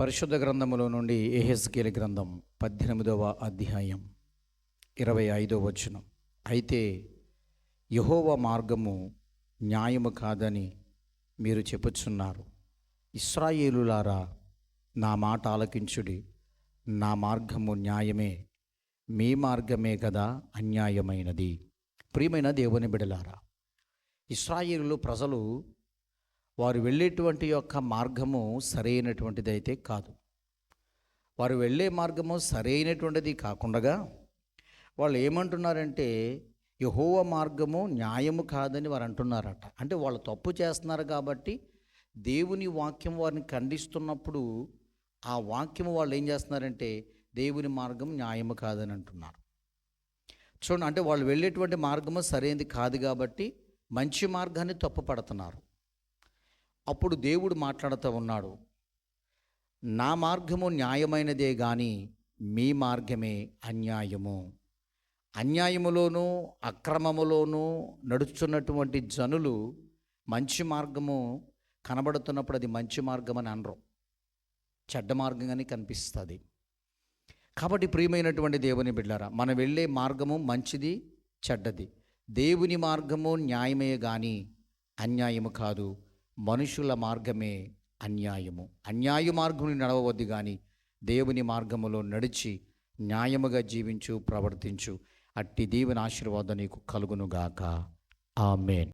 పరిశుద్ధ గ్రంథములో నుండి యెహెజ్కేలు గ్రంథం 18వ అధ్యాయం 25వ వచనం. అయితే యెహోవా మార్గము న్యాయము కాదని మీరు చెప్పుచున్నారు. ఇశ్రాయేలులారా, నా మాట ఆలకించుడి. నా మార్గము న్యాయమే, మీ మార్గమే కదా అన్యాయమైనది. ప్రియమైన దేవుని బిడలారా, ఇశ్రాయేలు ప్రజలు వారు వెళ్ళేటువంటి యొక్క మార్గము సరైనటువంటిది అయితే కాదు. వారు వెళ్ళే మార్గము సరైనటువంటిది కాకుండా వాళ్ళు ఏమంటున్నారంటే యెహోవా మార్గము న్యాయము కాదని వారు అంటున్నారట. అంటే వాళ్ళు తప్పు చేస్తున్నారు కాబట్టి దేవుని వాక్యం వారిని ఖండిస్తున్నప్పుడు ఆ వాక్యము వాళ్ళు ఏం చేస్తున్నారంటే దేవుని మార్గం న్యాయము కాదని అంటున్నారు. చూడండి, అంటే వాళ్ళు వెళ్ళేటువంటి మార్గము సరైనది కాదు కాబట్టి మంచి మార్గాన్ని తప్పు పడుతున్నారు. అప్పుడు దేవుడు మాట్లాడుతూ ఉన్నాడు, నా మార్గము న్యాయమైనదే కానీ మీ మార్గమే అన్యాయము. అన్యాయములోనూ అక్రమములోనూ నడుచున్నటువంటి జనులు మంచి మార్గము కనబడుతున్నప్పుడు అది మంచి మార్గం అని అనరు, చెడ్డ మార్గంగానే కనిపిస్తుంది. కాబట్టి ప్రియమైనటువంటి దేవుని బిడ్డలారా, మనం వెళ్ళే మార్గము మంచిది చెడ్డది. దేవుని మార్గము న్యాయమే కానీ అన్యాయము కాదు. మనుషుల మార్గమే అన్యాయము. అన్యాయ మార్గముని నడవవద్దు కానీ దేవుని మార్గములో నడిచి న్యాయముగా జీవించు, ప్రవర్తించు. అట్టి దేవుని ఆశీర్వాదం నీకు కలుగునుగాక. ఆమేన్.